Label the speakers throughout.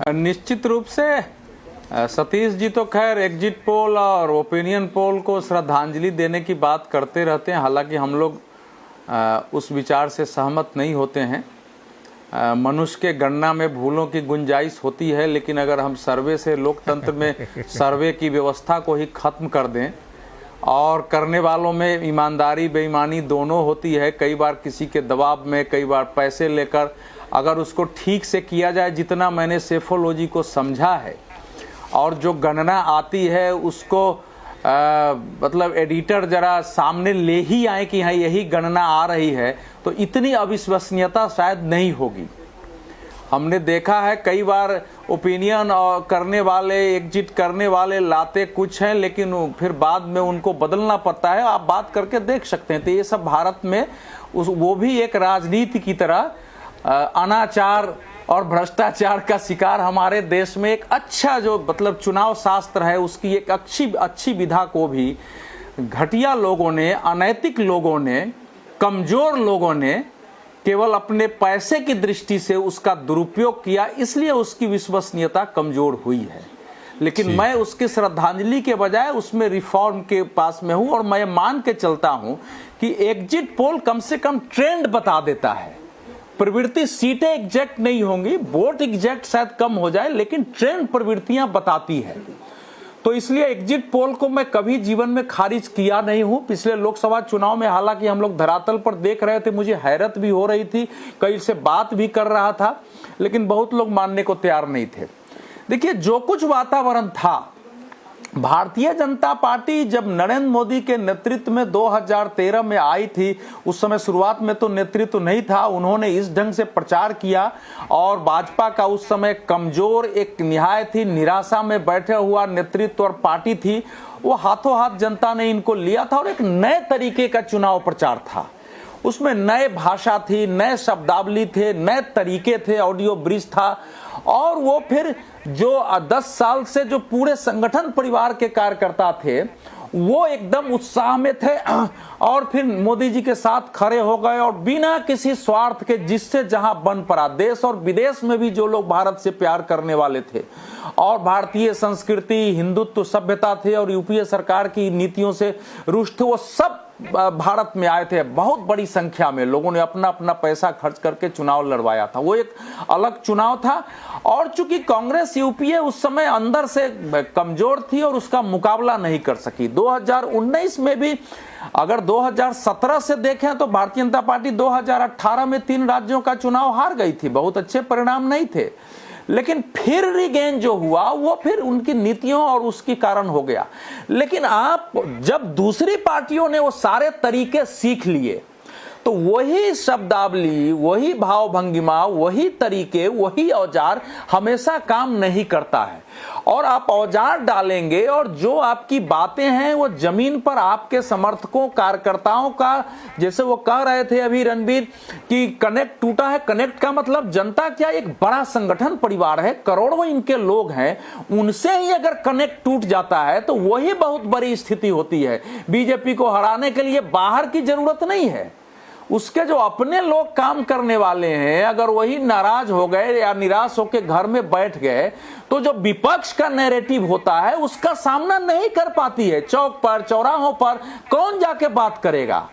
Speaker 1: निश्चित रूप से सतीश जी तो खैर एग्जिट पोल और ओपिनियन पोल को श्रद्धांजलि देने की बात करते रहते हैं। हालांकि हम लोग उस विचार से सहमत नहीं होते हैं। मनुष्य के गणना में भूलों की गुंजाइश होती है, लेकिन अगर हम सर्वे से लोकतंत्र में सर्वे की व्यवस्था को ही खत्म कर दें और करने वालों में ईमानदारी बेईमानी दोनों होती है, कई बार किसी के दबाव में, कई बार पैसे लेकर, अगर उसको ठीक से किया जाए, जितना मैंने सेफोलॉजी को समझा है और जो गणना आती है उसको मतलब एडिटर जरा सामने ले ही आए कि हाँ यही गणना आ रही है, तो इतनी अविश्वसनीयता शायद नहीं होगी। हमने देखा है कई बार ओपिनियन और करने वाले, एग्जिट करने वाले लाते कुछ हैं, लेकिन फिर बाद में उनको बदलना पड़ता है। आप बात करके देख सकते हैं। तो ये सब भारत में वो भी एक राजनीति की तरह अनाचार और भ्रष्टाचार का शिकार हमारे देश में एक अच्छा जो मतलब चुनाव शास्त्र है उसकी एक अच्छी विधा को भी घटिया लोगों ने, अनैतिक लोगों ने, कमजोर लोगों ने केवल अपने पैसे की दृष्टि से उसका दुरुपयोग किया, इसलिए उसकी विश्वसनीयता कमजोर हुई है। लेकिन मैं उसकी श्रद्धांजलि के बजाय उसमें रिफॉर्म के पास में हूं और मैं मान के चलता हूं कि एग्जिट पोल कम से कम ट्रेंड बता देता है। प्रवृत्ति, सीटें एग्जैक्ट नहीं होंगी, वोट एग्जैक्ट शायद कम हो जाए, लेकिन ट्रेंड प्रवृत्तियां बताती है। तो इसलिए एग्जिट पोल को मैं कभी जीवन में खारिज किया नहीं हूं। पिछले लोकसभा चुनाव में हालांकि हम लोग धरातल पर देख रहे थे, मुझे हैरत भी हो रही थी, कई से बात भी कर रहा था, लेकिन बहुत लोग मानने को तैयार नहीं थे। देखिए, जो कुछ वातावरण था, भारतीय जनता पार्टी जब नरेंद्र मोदी के नेतृत्व में 2013 में आई थी, उस समय शुरुआत में तो नेतृत्व नहीं था, उन्होंने इस ढंग से प्रचार किया और भाजपा का उस समय कमजोर, एक निहायत ही निराशा में बैठे हुआ नेतृत्व और पार्टी थी, वो हाथों हाथ जनता ने इनको लिया था और एक नए तरीके का चुनाव प्रचार था। उसमें नए भाषा थी, नए शब्दावली थे, नए तरीके थे, ऑडियो ब्रिज था। और वो फिर जो 10 साल से जो पूरे संगठन परिवार के कार्यकर्ता थे वो एकदम उत्साह में थे और फिर मोदी जी के साथ खड़े हो गए और बिना किसी स्वार्थ के, जिससे जहां बन पड़ा, देश और विदेश में भी जो लोग भारत से प्यार करने वाले थे और भारतीय संस्कृति, हिंदुत्व, सभ्यता थे और यूपीए सरकार की नीतियों से रुष्ट थे, वो सब भारत में आए थे। बहुत बड़ी संख्या में लोगों ने अपना अपना पैसा खर्च करके चुनाव लड़वाया था। वो एक अलग चुनाव था और चूंकि कांग्रेस यूपीए उस समय अंदर से कमजोर थी और उसका मुकाबला नहीं कर सकी। 2019 में भी अगर 2017 से देखें तो भारतीय जनता पार्टी 2018 में 3 राज्यों का चुनाव हार गई थी, बहुत अच्छे परिणाम नहीं थे, लेकिन फिर रिगेन जो हुआ वो फिर उनकी नीतियों और उसके कारण हो गया। लेकिन आप जब दूसरी पार्टियों ने वो सारे तरीके सीख लिए तो वही शब्दावली, वही भाव भंगिमा, वही तरीके, वही औजार हमेशा काम नहीं करता है। और आप औजार डालेंगे और जो आपकी बातें हैं वो जमीन पर आपके समर्थकों, कार्यकर्ताओं का, जैसे वो कह रहे थे अभी रणबीर कि कनेक्ट टूटा है। कनेक्ट का मतलब जनता क्या, एक बड़ा संगठन परिवार है, करोड़ों इनके लोग हैं, उनसे ही अगर कनेक्ट टूट जाता है तो वही बहुत बड़ी स्थिति होती है। बीजेपी को हराने के लिए बाहर की जरूरत नहीं है, उसके जो अपने लोग काम करने वाले हैं अगर वही नाराज हो गए या निराश होकर घर में बैठ गए तो जो विपक्ष का नैरेटिव होता है उसका सामना नहीं कर पाती है। चौक पर, चौराहों पर कौन जाके बात करेगा?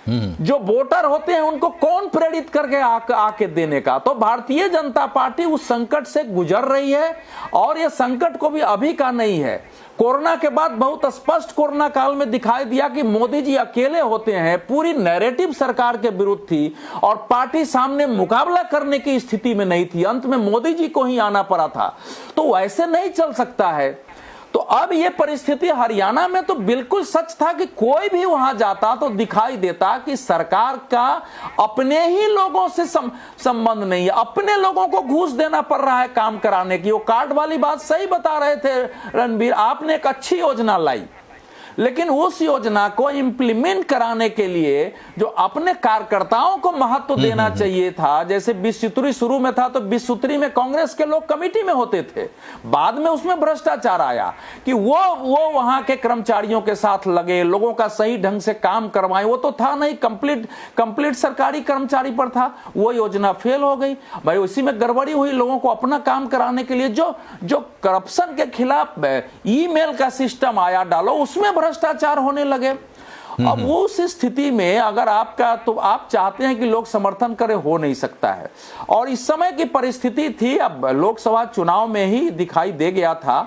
Speaker 1: जो वोटर होते हैं उनको कौन प्रेरित करके आके देने का? तो भारतीय जनता पार्टी उस संकट से गुजर रही है और ये संकट को भी अभी का नहीं है। कोरोना के बाद बहुत स्पष्ट कोरोना काल में दिखाई दिया कि मोदी जी अकेले होते हैं, पूरी नैरेटिव सरकार के विरुद्ध थी और पार्टी सामने मुकाबला करने की स्थिति में नहीं थी। अंत में मोदी जी को ही आना पड़ा था। तो वैसे नहीं चल सकता है। तो अब ये परिस्थिति हरियाणा में तो बिल्कुल सच था कि कोई भी वहां जाता तो दिखाई देता कि सरकार का अपने ही लोगों से संबंध नहीं है, अपने लोगों को घूस देना पड़ रहा है काम कराने की। वो कार्ड वाली बात सही बता रहे थे रणबीर, आपने एक अच्छी योजना लाई, लेकिन उस योजना को इम्प्लीमेंट कराने के लिए जो अपने कार्यकर्ताओं को महत्व देना चाहिए था, जैसे 20 सूत्री शुरू में था तो 20 सूत्री में कांग्रेस के लोग कमेटी में होते थे, बाद में उसमें भ्रष्टाचार आया कि वो वहां के कर्मचारियों के साथ लगे, लोगों का सही ढंग से काम करवाए, वो तो था नहीं, कंप्लीट सरकारी कर्मचारी पर था, वो योजना फेल हो गई भाई। उसी में गड़बड़ी हुई, लोगों को अपना काम कराने के लिए जो करप्शन के खिलाफ ईमेल का सिस्टम आया डालो, उसमें भ्रष्टाचार होने लगे। अब उस स्थिति में अगर आपका, तो आप चाहते हैं कि लोग समर्थन करें, हो नहीं सकता है। और इस समय की परिस्थिति थी, अब लोकसभा चुनाव में ही दिखाई दे गया था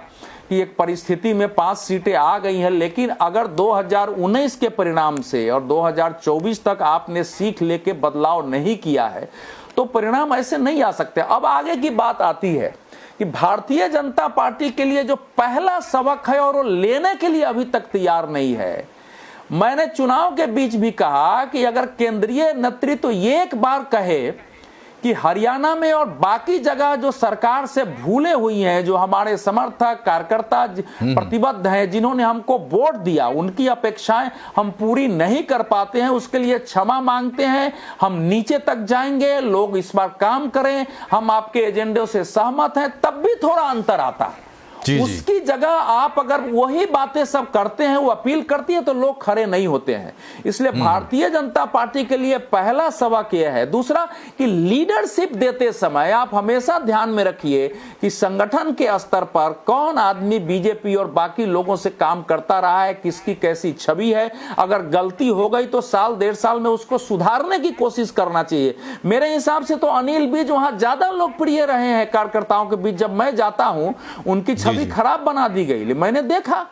Speaker 1: कि एक परिस्थिति में 5 सीटें आ गई हैं, लेकिन अगर 2019 के परिणाम से और 2024 तक आपने सीख लेके बदलाव नहीं किया है तो परिणाम ऐसे नहीं आ सकते। अब आगे की बात आती है कि भारतीय जनता पार्टी के लिए जो पहला सबक है और वो लेने के लिए अभी तक तैयार नहीं है। मैंने चुनाव के बीच भी कहा कि अगर केंद्रीय नेतृत्व एक बार कहे कि हरियाणा में और बाकी जगह जो सरकार से भूले हुई हैं, जो हमारे समर्थक कार्यकर्ता प्रतिबद्ध हैं, जिन्होंने हमको वोट दिया, उनकी अपेक्षाएं हम पूरी नहीं कर पाते हैं, उसके लिए क्षमा मांगते हैं, हम नीचे तक जाएंगे, लोग इस बार काम करें, हम आपके एजेंडे से सहमत हैं, तब भी थोड़ा अंतर आता है। उसकी जगह आप अगर वही बातें सब करते हैं, वो अपील करती है, तो लोग खड़े नहीं होते हैं। इसलिए भारतीय जनता पार्टी के लिए पहला सबक यह है। दूसरा कि लीडरशिप देते समय आप हमेशा ध्यान में रखिए कि संगठन के स्तर पर कौन आदमी बीजेपी और बाकी लोगों से काम करता रहा है, किसकी कैसी छवि है। अगर गलती हो गई तो साल 1.5 साल में उसको सुधारने की कोशिश करना चाहिए। मेरे हिसाब से तो अनिल विज वहां ज्यादा लोकप्रिय रहे हैं कार्यकर्ताओं के बीच। जब मैं जाता हूं उनकी छवि खराब बना दी गई, मैंने देखा।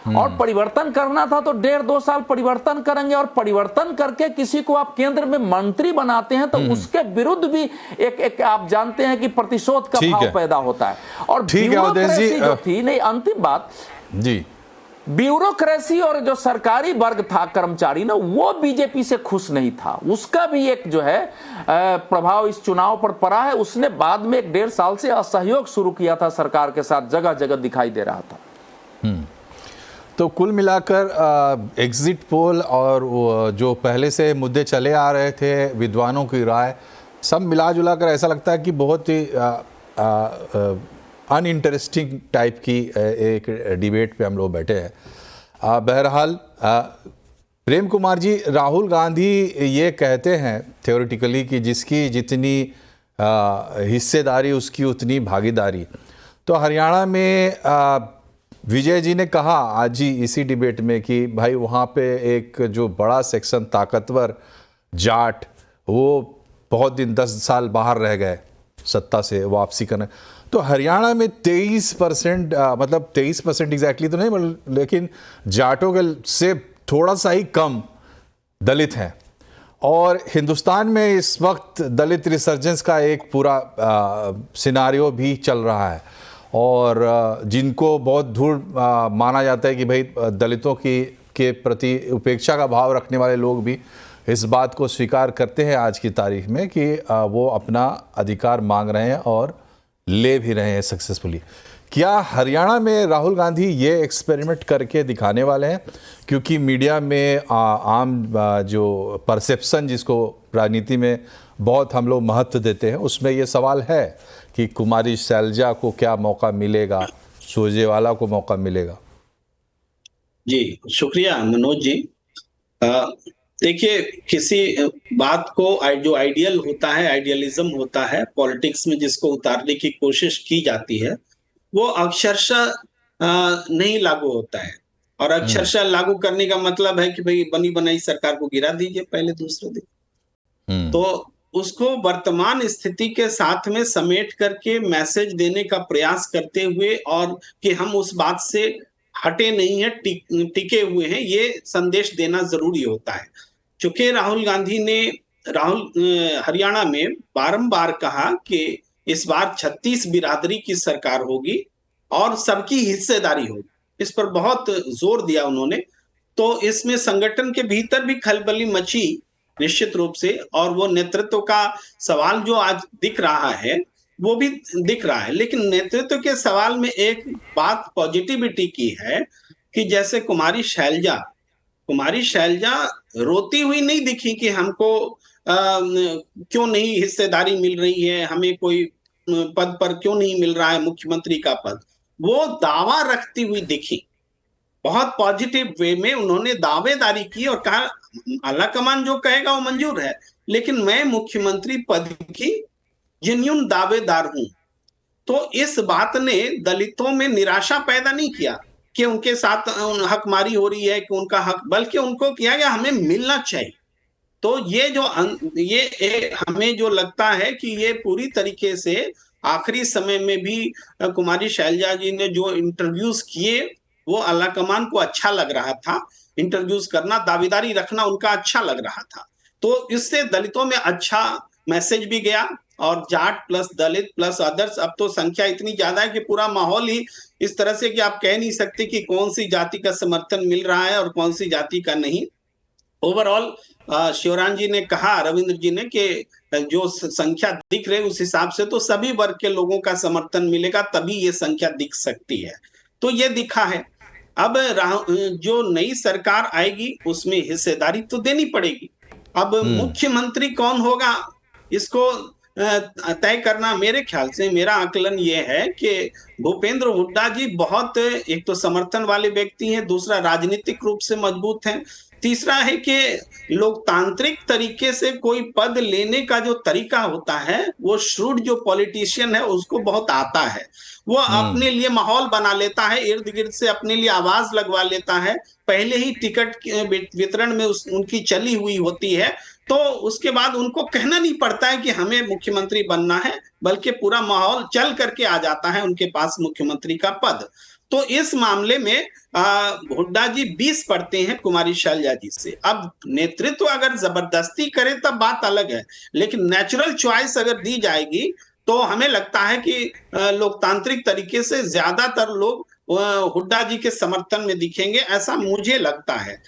Speaker 1: और परिवर्तन करना था तो 1.5-2 साल परिवर्तन करेंगे, और परिवर्तन करके किसी को आप केंद्र में मंत्री बनाते हैं तो उसके विरुद्ध भी एक आप जानते हैं कि प्रतिशोध का भाव पैदा होता है। और ब्यूरोक्रेसी जो थी, नहीं अंतिम बात जी, ब्यूरोक्रेसी और जो सरकारी वर्ग था कर्मचारी ना, वो बीजेपी से खुश नहीं था। उसका भी एक जो है प्रभाव इस चुनाव पर पड़ा है। उसने बाद में 1.5 साल से असहयोग शुरू किया था सरकार के साथ, जगह जगह दिखाई दे रहा था।
Speaker 2: तो कुल मिलाकर एग्जिट पोल और जो पहले से मुद्दे चले आ रहे थे, विद्वानों की राय, सब मिला जुला कर ऐसा लगता है कि बहुत ही अनइंटरेस्टिंग टाइप की एक डिबेट पे हम लोग बैठे हैं। बहरहाल प्रेम कुमार जी, राहुल गांधी ये कहते हैं थ्योरेटिकली कि जिसकी जितनी हिस्सेदारी उसकी उतनी भागीदारी। तो हरियाणा में विजय जी ने कहा आज ही इसी डिबेट में कि भाई वहाँ पे एक जो बड़ा सेक्शन ताकतवर जाट, वो बहुत दिन 10 साल बाहर रह गए सत्ता से वापसी करने। तो हरियाणा में 23%, मतलब 23% एग्जैक्टली तो नहीं, लेकिन जाटों के से थोड़ा सा ही कम दलित हैं। और हिंदुस्तान में इस वक्त दलित रिसर्जेंस का एक पूरा सिनारियो भी चल रहा है, और जिनको बहुत धूल माना जाता है कि भाई दलितों के प्रति उपेक्षा का भाव रखने वाले लोग भी इस बात को स्वीकार करते हैं आज की तारीख में कि वो अपना अधिकार मांग रहे हैं और ले भी रहे हैं सक्सेसफुली। क्या हरियाणा में राहुल गांधी ये एक्सपेरिमेंट करके दिखाने वाले हैं? क्योंकि मीडिया में आम जो परसेप्शन जिसको राजनीति में बहुत हम लोग महत्व देते हैं, उसमें ये सवाल है कि कुमारी शैलजा को क्या मौका मिलेगा, सुरजेवाला को मौका मिलेगा?
Speaker 3: जी शुक्रिया मनोज जी। देखिए, किसी बात को जो आइडियल होता है, आइडियलिज्म होता है पॉलिटिक्स में, जिसको उतारने की कोशिश की जाती है, वो अक्षरशः नहीं लागू होता है। और अक्षरशः लागू करने का मतलब है कि भाई बनी बनाई सरकार को गिरा दीजिए पहले दूसरे दिन। तो उसको वर्तमान स्थिति के साथ में समेट करके मैसेज देने का प्रयास करते हुए, और कि हम उस बात से हटे नहीं है, टिके हुए हैं, ये संदेश देना जरूरी होता है। चूंकि राहुल गांधी ने हरियाणा में बारंबार कहा कि इस बार 36 बिरादरी की सरकार होगी और सबकी हिस्सेदारी होगी, इस पर बहुत जोर दिया उन्होंने। तो इसमें संगठन के भीतर भी खलबली मची निश्चित रूप से, और वो नेतृत्व का सवाल जो आज दिख रहा है वो भी दिख रहा है। लेकिन नेतृत्व के सवाल में एक बात पॉजिटिविटी की है कि जैसे कुमारी शैलजा रोती हुई नहीं दिखी कि हमको क्यों नहीं हिस्सेदारी मिल रही है, हमें कोई पद पर क्यों नहीं मिल रहा है मुख्यमंत्री का पद। वो दावा रखती हुई दिखी, बहुत पॉजिटिव वे में उन्होंने दावेदारी की और कहा आला कमान जो कहेगा वो मंजूर है, लेकिन मैं मुख्यमंत्री पद की जेन्युइन दावेदार हूं। तो इस बात ने दलितों में निराशा पैदा नहीं किया कि उनके साथ हकमारी हो रही है, कि उनका हक, बल्कि उनको किया गया हमें मिलना चाहिए। तो हमें जो लगता है कि ये पूरी तरीके से आखिरी समय में भी कुमारी शैलजा जी ने जो इंटरव्यूज किए वो आला कमान को अच्छा लग रहा था। इंटरव्यूज करना, दावेदारी रखना उनका अच्छा लग रहा था। तो इससे दलितों में अच्छा मैसेज भी गया, और जाट प्लस दलित प्लस अदर्स, अब तो संख्या इतनी ज्यादा है कि पूरा माहौल ही इस तरह से कि आप कह नहीं सकते कि कौन सी जाति का समर्थन मिल रहा है और कौन सी जाति का नहीं। ओवरऑल शिवराम जी ने कहा, रविंद्र जी ने, कि जो संख्या दिख रही उस हिसाब से तो सभी वर्ग के लोगों का समर्थन मिलेगा, तभी ये संख्या दिख सकती है। तो ये दिखा है। अब जो नई सरकार आएगी उसमें हिस्सेदारी तो देनी पड़ेगी। अब मुख्यमंत्री कौन होगा इसको तय करना, मेरे ख्याल से, मेरा आकलन ये है कि भूपेंद्र हुड्डा जी बहुत, एक तो समर्थन वाले व्यक्ति हैं, दूसरा राजनीतिक रूप से मजबूत हैं, तीसरा है कि लोकतांत्रिक तरीके से कोई पद लेने का जो तरीका होता है वो श्रूड जो पॉलिटिशियन है उसको बहुत आता है। वो अपने लिए माहौल बना लेता है, इर्द गिर्द से अपने लिए आवाज लगवा लेता है, पहले ही टिकट वितरण में उनकी चली हुई होती है, तो उसके बाद उनको कहना नहीं पड़ता है कि हमें मुख्यमंत्री बनना है, बल्कि पूरा माहौल चल करके आ जाता है उनके पास मुख्यमंत्री का पद। तो इस मामले में हुड्डा जी 20 पड़ते हैं कुमारी शैलजा जी से। अब नेतृत्व अगर जबरदस्ती करे तब बात अलग है, लेकिन नेचुरल चॉइस अगर दी जाएगी तो हमें लगता है कि लोकतांत्रिक तरीके से ज्यादातर लोग हुड्डा जी के समर्थन में दिखेंगे, ऐसा मुझे लगता है।